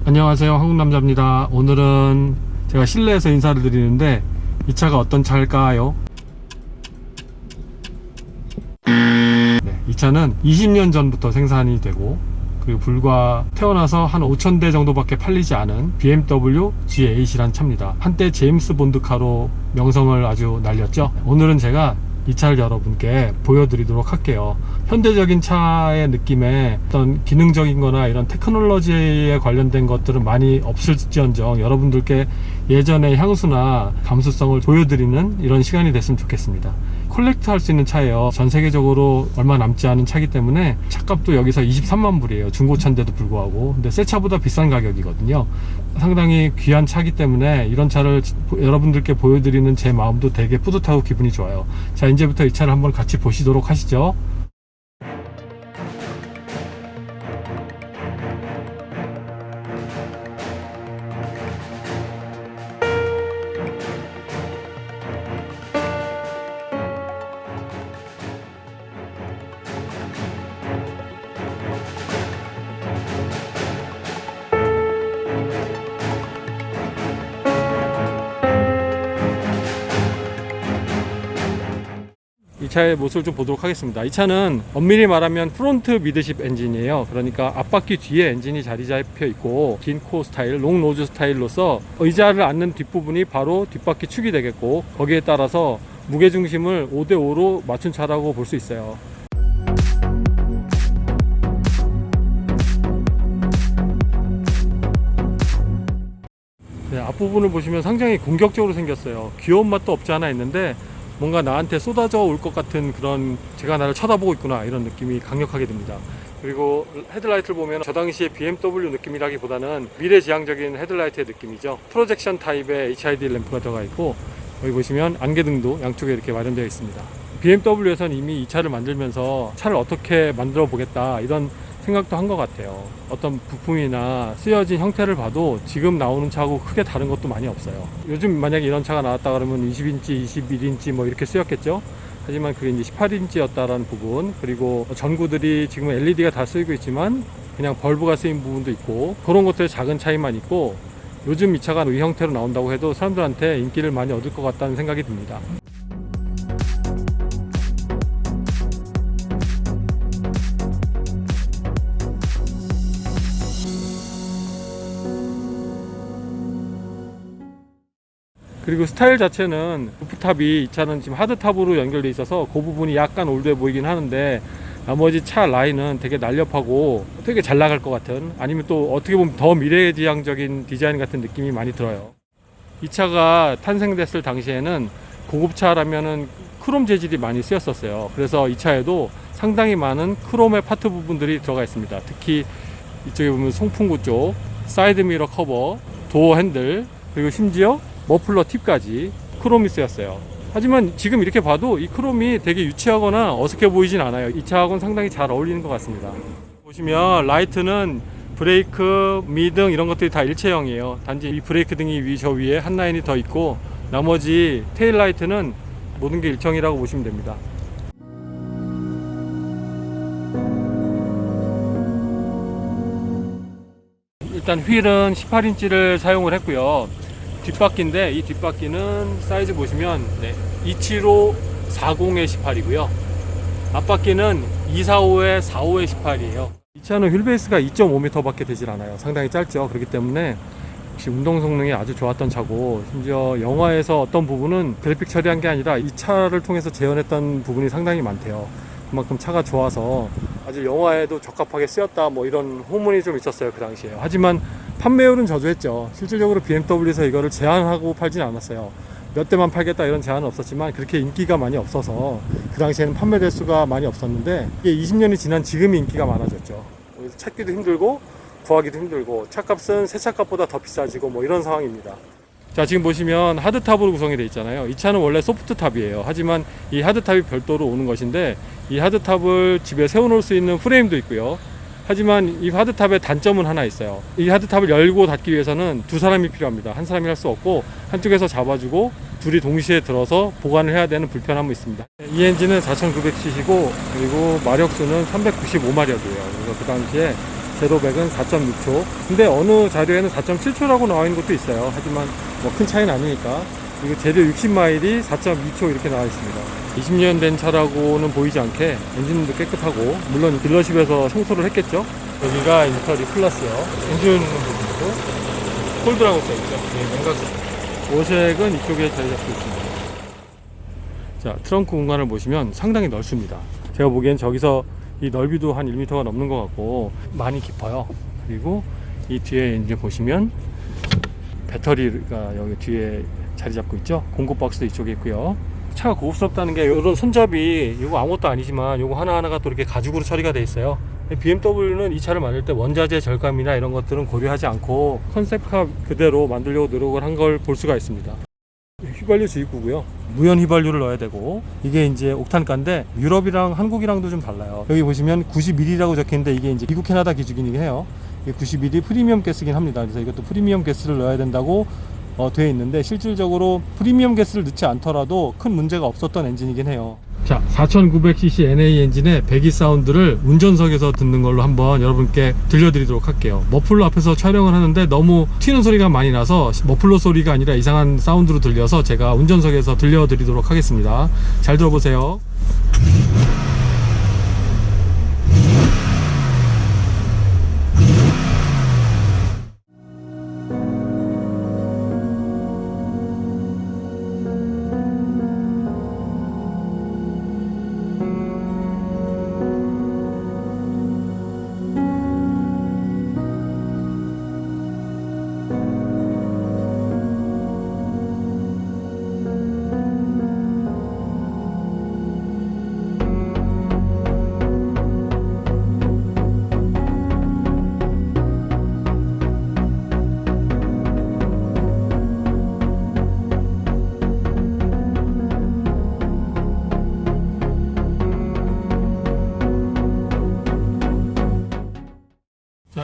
안녕하세요, 한국남자입니다. 오늘은 제가 실내에서 인사를 드리는데 이 차가 어떤 차일까요? 네, 이 차는 20년 전부터 생산이 되고 그리고 불과 태어나서 한 5,000대 정도밖에 팔리지 않은 BMW G8이란 차입니다. 한때 제임스 본드카로 명성을 아주 날렸죠. 오늘은 제가 이 차를 여러분께 보여드리도록 할게요. 현대적인 차의 느낌에 어떤 기능적인 거나 이런 테크놀로지에 관련된 것들은 많이 없을지언정 여러분들께 예전의 향수나 감수성을 보여드리는 이런 시간이 됐으면 좋겠습니다. 콜렉트 할 수 있는 차예요. 전 세계적으로 얼마 남지 않은 차이기 때문에 차값도 여기서 23만 불이에요. 중고차인데도 불구하고. 근데 새 차보다 비싼 가격이거든요. 상당히 귀한 차기 때문에 이런 차를 여러분들께 보여드리는 제 마음도 되게 뿌듯하고 기분이 좋아요. 자, 이제부터 이 차를 한번 같이 보시도록 하시죠. 이 차의 모습을 좀 보도록 하겠습니다. 이 차는 엄밀히 말하면 프론트 미드십 엔진이에요. 그러니까 앞바퀴 뒤에 엔진이 자리 잡혀 있고 긴 코 스타일, 롱 노즈 스타일로서 의자를 앉는 뒷부분이 바로 뒷바퀴 축이 되겠고 거기에 따라서 무게중심을 5대5로 맞춘 차라고 볼 수 있어요. 네, 앞부분을 보시면 상당히 공격적으로 생겼어요. 귀여운 맛도 없지 않아 있는데 뭔가 나한테 쏟아져 올 것 같은 그런, 제가 나를 쳐다보고 있구나 이런 느낌이 강력하게 듭니다. 그리고 헤드라이트를 보면 저 당시에 BMW 느낌이라기보다는 미래지향적인 헤드라이트의 느낌이죠. 프로젝션 타입의 HID 램프가 들어가 있고 여기 보시면 안개등도 양쪽에 이렇게 마련되어 있습니다. BMW에서는 이미 이 차를 만들면서 차를 어떻게 만들어 보겠다 이런 생각도 한 것 같아요. 어떤 부품이나 쓰여진 형태를 봐도 지금 나오는 차하고 크게 다른 것도 많이 없어요. 요즘 만약에 이런 차가 나왔다 그러면 20인치, 21인치 뭐 이렇게 쓰였겠죠. 하지만 그게 이제 18인치였다라는 부분, 그리고 전구들이 지금 LED가 다 쓰이고 있지만 그냥 벌브가 쓰인 부분도 있고 그런 것들의 작은 차이만 있고, 요즘 이 차가 이 형태로 나온다고 해도 사람들한테 인기를 많이 얻을 것 같다는 생각이 듭니다. 그리고 스타일 자체는 루프탑이 이 차는 지금 하드탑으로 연결되어 있어서 그 부분이 약간 올드해 보이긴 하는데 나머지 차 라인은 되게 날렵하고 되게 잘 나갈 것 같은, 아니면 또 어떻게 보면 더 미래지향적인 디자인 같은 느낌이 많이 들어요. 이 차가 탄생됐을 당시에는 고급차라면은 크롬 재질이 많이 쓰였었어요. 그래서 이 차에도 상당히 많은 크롬의 파트 부분들이 들어가 있습니다. 특히 이쪽에 보면 송풍구 쪽, 사이드 미러 커버, 도어 핸들, 그리고 심지어 머플러 팁까지 크롬이 쓰였어요. 하지만 지금 이렇게 봐도 이 크롬이 되게 유치하거나 어색해 보이진 않아요. 이 차하고는 상당히 잘 어울리는 것 같습니다. 보시면 라이트는 브레이크, 미등 이런 것들이 다 일체형이에요. 단지 이 브레이크 등이 저 위에 한 라인이 더 있고 나머지 테일 라이트는 모든 게 일정이라고 보시면 됩니다. 일단 휠은 18인치를 사용을 했고요. 뒷바퀴인데 이 뒷바퀴는 사이즈 보시면 275-40의 18이고요. 앞바퀴는 245의 45의 18이에요. 이 차는 휠베이스가 2.5m 밖에 되질 않아요. 상당히 짧죠. 그렇기 때문에 역시 운동 성능이 아주 좋았던 차고, 심지어 영화에서 어떤 부분은 그래픽 처리한 게 아니라 이 차를 통해서 재현했던 부분이 상당히 많대요. 그만큼 차가 좋아서 아주 영화에도 적합하게 쓰였다 뭐 이런 호문이 좀 있었어요, 그 당시에. 하지만 판매율은 저조했죠. 실질적으로 BMW에서 이거를 제한하고 팔진 않았어요. 몇 대만 팔겠다 이런 제한은 없었지만 그렇게 인기가 많이 없어서 그 당시에는 판매 대수가 많이 없었는데 이게 20년이 지난 지금이 인기가 많아졌죠. 찾기도 힘들고 구하기도 힘들고 차값은 새 차값보다 더 비싸지고 뭐 이런 상황입니다. 자, 지금 보시면 하드탑으로 구성이 되어 있잖아요. 이 차는 원래 소프트탑이에요. 하지만 이 하드탑이 별도로 오는 것인데 이 하드탑을 집에 세워놓을 수 있는 프레임도 있고요. 하지만 이 하드탑의 단점은 하나 있어요. 이 하드탑을 열고 닫기 위해서는 두 사람이 필요합니다. 한 사람이 할 수 없고 한쪽에서 잡아주고 둘이 동시에 들어서 보관을 해야 되는 불편함이 있습니다. 이 엔진은 4900cc고 그리고 마력수는 395마력이에요. 그래서 그 당시에 제로백은 4.6초. 근데 어느 자료에는 4.7초라고 나와 있는 것도 있어요. 하지만 뭐 큰 차이는 아니니까. 그리고 제료 60마일이 4.2초 이렇게 나와 있습니다. 20년 된 차라고는 보이지 않게 엔진도 깨끗하고, 물론 딜러십에서 청소를 했겠죠. 여기가 인터리 플러스요. 엔진 부분이고 폴드라고 써있죠. 맹각 오색은 이쪽에 자리 잡고 있습니다. 자, 트렁크 공간을 보시면 상당히 넓습니다. 제가 보기엔 저기서 이 넓이도 한 1m가 넘는 것 같고 많이 깊어요. 그리고 이 뒤에 이제 보시면 배터리가 여기 뒤에 자리 잡고 있죠. 공급 박스도 이쪽에 있고요. 차가 고급스럽다는 게 이런 손잡이, 이거 아무것도 아니지만 이거 하나하나가 또 이렇게 가죽으로 처리가 돼 있어요. BMW는 이 차를 만들 때 원자재 절감이나 이런 것들은 고려하지 않고 컨셉카 그대로 만들려고 노력을 한 걸 볼 수가 있습니다. 휘발유 주입구고요. 무연 휘발유를 넣어야 되고, 이게 이제 옥탄가인데 유럽이랑 한국이랑도 좀 달라요. 여기 보시면 90ml라고 적혀있는데 이게 이제 미국 캐나다 기준이긴 해요. 이게 90ml 프리미엄 가스긴 합니다. 그래서 이것도 프리미엄 가스를 넣어야 된다고 되어 있는데, 실질적으로 프리미엄 가스를 넣지 않더라도 큰 문제가 없었던 엔진이긴 해요. 자, 4900cc NA 엔진의 배기 사운드를 운전석에서 듣는 걸로 한번 여러분께 들려드리도록 할게요. 머플러 앞에서 촬영을 하는데 너무 튀는 소리가 많이 나서 머플러 소리가 아니라 이상한 사운드로 들려서 제가 운전석에서 들려드리도록 하겠습니다. 잘 들어보세요.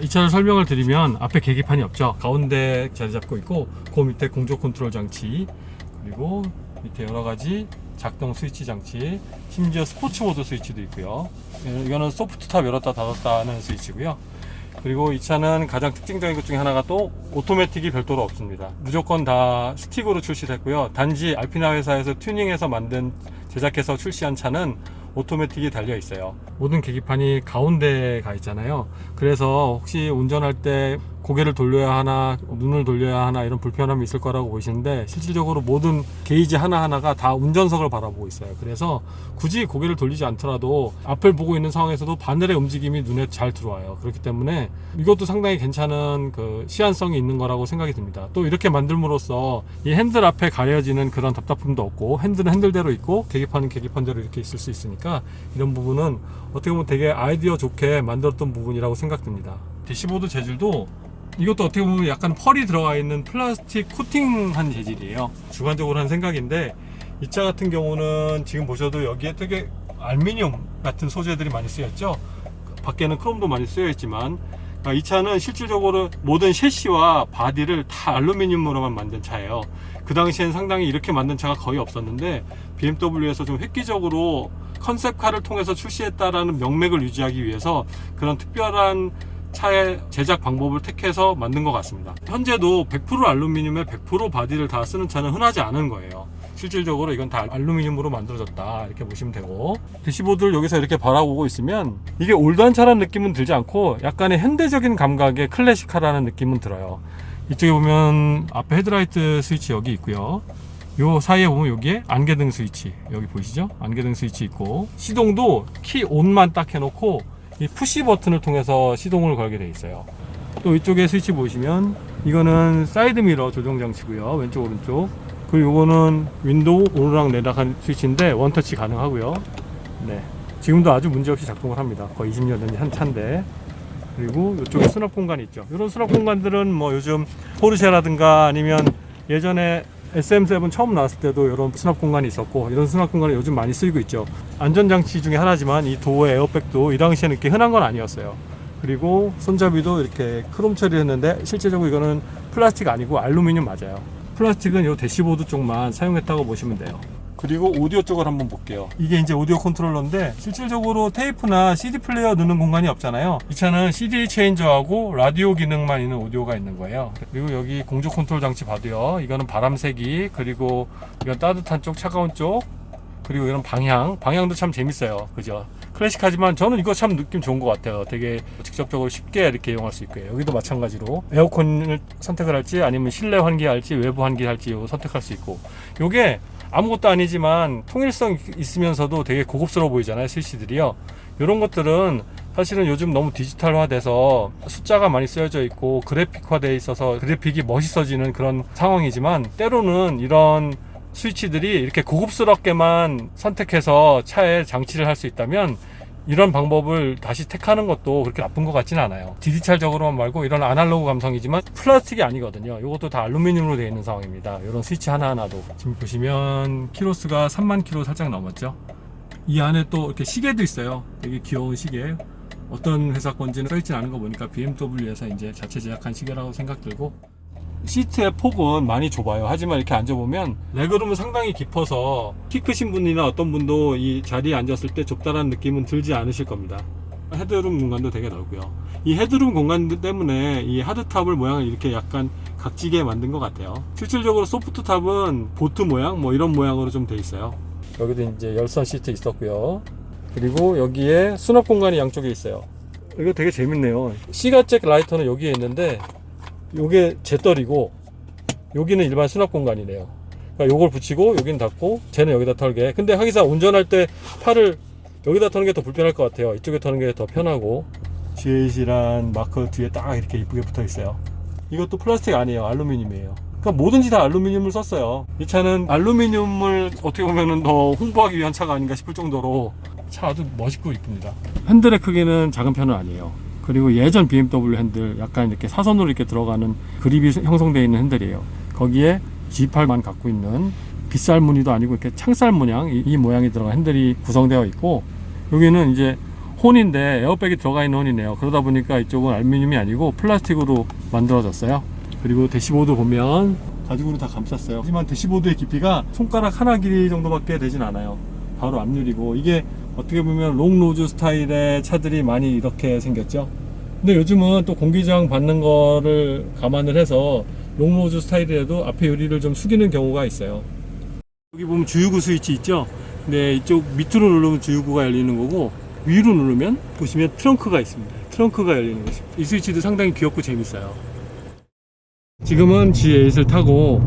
이 차를 설명을 드리면 앞에 계기판이 없죠. 가운데 자리 잡고 있고, 그 밑에 공조 컨트롤 장치, 그리고 밑에 여러가지 작동 스위치 장치, 심지어 스포츠 모드 스위치도 있고요. 이거는 소프트탑 열었다 닫았다 하는 스위치고요. 그리고 이 차는 가장 특징적인 것 중에 하나가 또 오토매틱이 별도로 없습니다. 무조건 다 스틱으로 출시됐고요. 단지 알피나 회사에서 튜닝해서 제작해서 출시한 차는 오토매틱이 달려 있어요. 모든 계기판이 가운데에 가 있잖아요. 그래서 혹시 운전할 때 고개를 돌려야 하나, 눈을 돌려야 하나, 이런 불편함이 있을 거라고 보시는데, 실질적으로 모든 게이지 하나하나가 다 운전석을 바라보고 있어요. 그래서 굳이 고개를 돌리지 않더라도 앞을 보고 있는 상황에서도 바늘의 움직임이 눈에 잘 들어와요. 그렇기 때문에 이것도 상당히 괜찮은 시안성이 있는 거라고 생각이 듭니다. 또 이렇게 만들므로써 이 핸들 앞에 가려지는 그런 답답함도 없고, 핸들은 핸들대로 있고 계기판은 계기판대로 이렇게 있을 수 있으니까, 이런 부분은 어떻게 보면 되게 아이디어 좋게 만들었던 부분이라고 생각됩니다. 대시보드 재질도 이것도 어떻게 보면 약간 펄이 들어가 있는 플라스틱 코팅한 재질이에요. 주관적으로 한 생각인데, 이 차 같은 경우는 지금 보셔도 여기에 되게 알루미늄 같은 소재들이 많이 쓰였죠. 밖에는 크롬도 많이 쓰여 있지만, 이 차는 실질적으로 모든 셰시와 바디를 다 알루미늄으로만 만든 차예요. 그 당시엔 상당히 이렇게 만든 차가 거의 없었는데, BMW에서 좀 획기적으로 컨셉카를 통해서 출시했다라는 명맥을 유지하기 위해서 그런 특별한 차의 제작 방법을 택해서 만든 것 같습니다. 현재도 100% 알루미늄에 100% 바디를 다 쓰는 차는 흔하지 않은 거예요. 실질적으로 이건 다 알루미늄으로 만들어졌다, 이렇게 보시면 되고, 대시보드를 여기서 이렇게 바라보고 있으면 이게 올드한 차라는 느낌은 들지 않고 약간의 현대적인 감각의 클래식카라는 느낌은 들어요. 이쪽에 보면 앞에 헤드라이트 스위치 여기 있고요. 요 사이에 보면 여기에 안개등 스위치 여기 보이시죠? 안개등 스위치 있고, 시동도 키 온만 딱 해놓고 이 푸시 버튼을 통해서 시동을 걸게 돼 있어요. 또 이쪽에 스위치 보시면 이거는 사이드 미러 조정 장치고요. 왼쪽 오른쪽. 그리고 이거는 윈도우 오르락 내리락 스위치인데 원터치 가능하고요. 네, 지금도 아주 문제없이 작동을 합니다. 거의 20년 된 한 차인데. 그리고 이쪽에 수납 공간이 있죠. 이런 수납 공간들은 뭐 요즘 포르쉐라든가 아니면 예전에 SM7 처음 나왔을 때도 이런 수납 공간이 있었고, 이런 수납 공간이 요즘 많이 쓰이고 있죠. 안전장치 중에 하나지만 이 도어 에어백도 이 당시에는 이렇게 흔한 건 아니었어요. 그리고 손잡이도 이렇게 크롬 처리했는데, 실제적으로 이거는 플라스틱 아니고 알루미늄 맞아요. 플라스틱은 이 대시보드 쪽만 사용했다고 보시면 돼요. 그리고 오디오 쪽을 한번 볼게요. 이게 이제 오디오 컨트롤러인데 실질적으로 테이프나 CD 플레이어 넣는 공간이 없잖아요. 이 차는 CD 체인저하고 라디오 기능만 있는 오디오가 있는 거예요. 그리고 여기 공조 컨트롤 장치 봐도요. 이거는 바람 세기, 그리고 이건 따뜻한 쪽, 차가운 쪽, 그리고 이런 방향도 참 재밌어요. 그죠? 클래식하지만 저는 이거 참 느낌 좋은 것 같아요. 되게 직접적으로 쉽게 이렇게 이용할 수 있고요. 여기도 마찬가지로 에어컨을 선택을 할지 아니면 실내 환기 할지 외부 환기 할지 선택할 수 있고, 요게 아무것도 아니지만 통일성 있으면서도 되게 고급스러워 보이잖아요, 스위치들이요. 이런 것들은 사실은 요즘 너무 디지털화 돼서 숫자가 많이 쓰여져 있고 그래픽화 돼 있어서 그래픽이 멋있어지는 그런 상황이지만, 때로는 이런 스위치들이 이렇게 고급스럽게만 선택해서 차에 장치를 할 수 있다면 이런 방법을 다시 택하는 것도 그렇게 나쁜 것 같지는 않아요. 디지털적으로만 말고 이런 아날로그 감성이지만 플라스틱이 아니거든요. 이것도 다 알루미늄으로 되어 있는 상황입니다. 이런 스위치 하나하나도 지금 보시면 키로수가 3만 킬로 살짝 넘었죠. 이 안에 또 이렇게 시계도 있어요. 되게 귀여운 시계. 어떤 회사 건지는 써있진 않은 거 보니까 BMW에서 이제 자체 제작한 시계라고 생각 들고, 시트의 폭은 많이 좁아요. 하지만 이렇게 앉아보면 레그룸은 상당히 깊어서 키 크신 분이나 어떤 분도 이 자리에 앉았을 때 좁다라는 느낌은 들지 않으실 겁니다. 헤드룸 공간도 되게 넓고요. 이 헤드룸 공간 때문에 이 하드탑을 모양을 이렇게 약간 각지게 만든 것 같아요. 실질적으로 소프트탑은 보트 모양 뭐 이런 모양으로 좀 돼 있어요. 여기도 이제 열선 시트 있었고요. 그리고 여기에 수납 공간이 양쪽에 있어요. 이거 되게 재밌네요. 시가잭 라이터는 여기에 있는데 요게 재떨이고 여기는 일반 수납 공간이네요. 그러니까 요걸 붙이고 여기는 닫고 쟤는 여기다 털게. 근데 하기사 운전할 때 팔을 여기다 터는 게 더 불편할 것 같아요. 이쪽에 터는 게 더 편하고, G8이란 마크 뒤에 딱 이렇게 이쁘게 붙어 있어요. 이것도 플라스틱 아니에요. 알루미늄이에요. 그러니까 뭐든지 다 알루미늄을 썼어요. 이 차는 알루미늄을 어떻게 보면은 더 홍보하기 위한 차가 아닌가 싶을 정도로 차 아주 멋있고 이쁩니다. 핸들의 크기는 작은 편은 아니에요. 그리고 예전 BMW 핸들 약간 이렇게 사선으로 이렇게 들어가는 그립이 형성되어 있는 핸들이에요. 거기에 G8만 갖고 있는 빗살 무늬도 아니고 이렇게 창살 모양, 이 모양이 들어간 핸들이 구성되어 있고, 여기는 이제 혼인데 에어백이 들어가 있는 혼이네요. 그러다 보니까 이쪽은 알루미늄이 아니고 플라스틱으로 만들어졌어요. 그리고 대시보드 보면 가죽으로 다 감쌌어요. 하지만 대시보드의 깊이가 손가락 하나 길이 정도밖에 되진 않아요. 바로 앞유리고, 이게 어떻게 보면 롱노즈 스타일의 차들이 많이 이렇게 생겼죠. 근데 요즘은 또 공기저항 받는 거를 감안을 해서 롱노즈 스타일이라도 앞에 유리를 좀 숙이는 경우가 있어요. 여기 보면 주유구 스위치 있죠. 근데 이쪽 밑으로 누르면 주유구가 열리는 거고, 위로 누르면 보시면 트렁크가 있습니다. 트렁크가 열리는 것입니다. 이 스위치도 상당히 귀엽고 재밌어요. 지금은 G8을 타고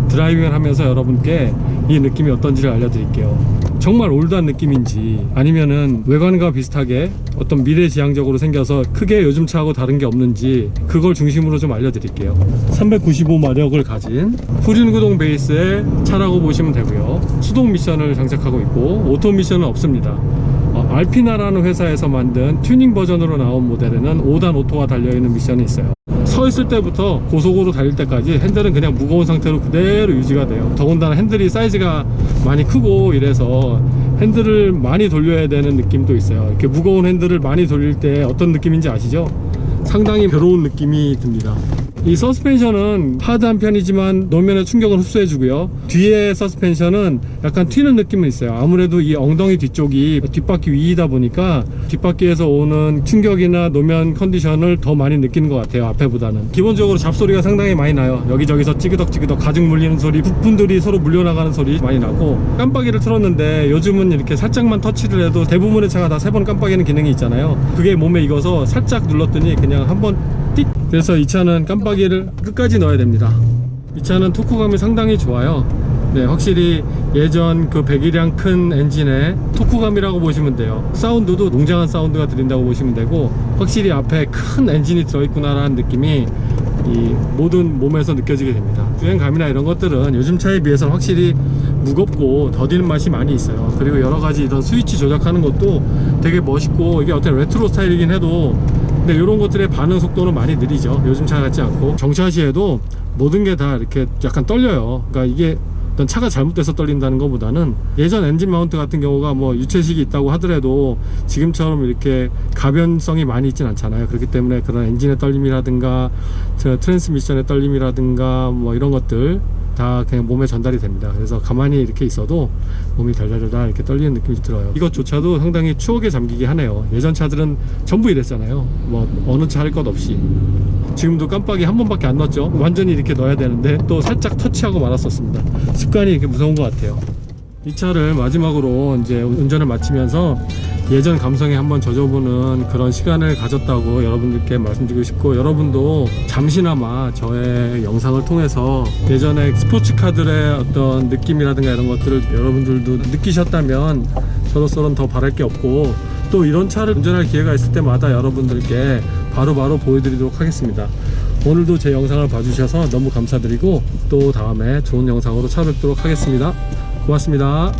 드라이빙을 하면서 여러분께 이 느낌이 어떤지를 알려드릴게요. 정말 올드한 느낌인지 아니면은 외관과 비슷하게 어떤 미래지향적으로 생겨서 크게 요즘 차하고 다른 게 없는지, 그걸 중심으로 좀 알려드릴게요. 395마력을 가진 후륜구동 베이스의 차라고 보시면 되고요. 수동 미션을 장착하고 있고 오토 미션은 없습니다. 알피나라는 회사에서 만든 튜닝 버전으로 나온 모델에는 5단 오토가 달려있는 미션이 있어요. 서 있을 때부터 고속으로 달릴 때까지 핸들은 그냥 무거운 상태로 그대로 유지가 돼요. 더군다나 핸들이 사이즈가 많이 크고 이래서 핸들을 많이 돌려야 되는 느낌도 있어요. 이렇게 무거운 핸들을 많이 돌릴 때 어떤 느낌인지 아시죠? 상당히 괴로운 느낌이 듭니다. 이 서스펜션은 하드한 편이지만 노면의 충격을 흡수해주고요. 뒤에 서스펜션은 약간 튀는 느낌은 있어요. 아무래도 이 엉덩이 뒤쪽이 뒷바퀴 위이다 보니까 뒷바퀴에서 오는 충격이나 노면 컨디션을 더 많이 느끼는 것 같아요, 앞에보다는. 기본적으로 잡소리가 상당히 많이 나요. 여기저기서 찌그덕찌그덕 가죽 물리는 소리, 부품들이 서로 물려나가는 소리 많이 나고, 깜빡이를 틀었는데 요즘은 이렇게 살짝만 터치를 해도 대부분의 차가 다 3번 깜빡이는 기능이 있잖아요. 그게 몸에 익어서 살짝 눌렀더니 그냥 한번 띡! 그래서 이 차는 깜빡이를 끝까지 넣어야 됩니다. 이 차는 토크감이 상당히 좋아요. 네, 확실히 예전 그 배기량 큰 엔진의 토크감이라고 보시면 돼요. 사운드도 웅장한 사운드가 들린다고 보시면 되고, 확실히 앞에 큰 엔진이 들어있구나 라는 느낌이 이 모든 몸에서 느껴지게 됩니다. 주행감이나 이런 것들은 요즘 차에 비해서는 확실히 무겁고 더디는 맛이 많이 있어요. 그리고 여러가지 이런 스위치 조작하는 것도 되게 멋있고, 이게 어떤 레트로 스타일이긴 해도 근데 이런 것들의 반응 속도는 많이 느리죠. 요즘 차 같지 않고. 정차 시에도 모든 게 다 이렇게 약간 떨려요. 그러니까 이게 어떤 차가 잘못돼서 떨린다는 것보다는, 예전 엔진 마운트 같은 경우가 뭐 유체식이 있다고 하더라도 지금처럼 이렇게 가변성이 많이 있진 않잖아요. 그렇기 때문에 그런 엔진의 떨림이라든가 트랜스미션의 떨림이라든가 뭐 이런 것들, 다 그냥 몸에 전달이 됩니다. 그래서 가만히 이렇게 있어도 몸이 달달달달 이렇게 떨리는 느낌이 들어요. 이것조차도 상당히 추억에 잠기게 하네요. 예전 차들은 전부 이랬잖아요. 뭐 어느 차 할 것 없이. 지금도 깜빡이 한 번밖에 안 넣었죠. 완전히 이렇게 넣어야 되는데 또 살짝 터치하고 말았었습니다. 습관이 이렇게 무서운 것 같아요. 이 차를 마지막으로 이제 운전을 마치면서 예전 감성에 한번 젖어보는 그런 시간을 가졌다고 여러분들께 말씀드리고 싶고, 여러분도 잠시나마 저의 영상을 통해서 예전에 스포츠카들의 어떤 느낌이라든가 이런 것들을 여러분들도 느끼셨다면 저로서는 더 바랄 게 없고, 또 이런 차를 운전할 기회가 있을 때마다 여러분들께 바로바로 보여드리도록 하겠습니다. 오늘도 제 영상을 봐주셔서 너무 감사드리고, 또 다음에 좋은 영상으로 찾아뵙도록 하겠습니다. 고맙습니다.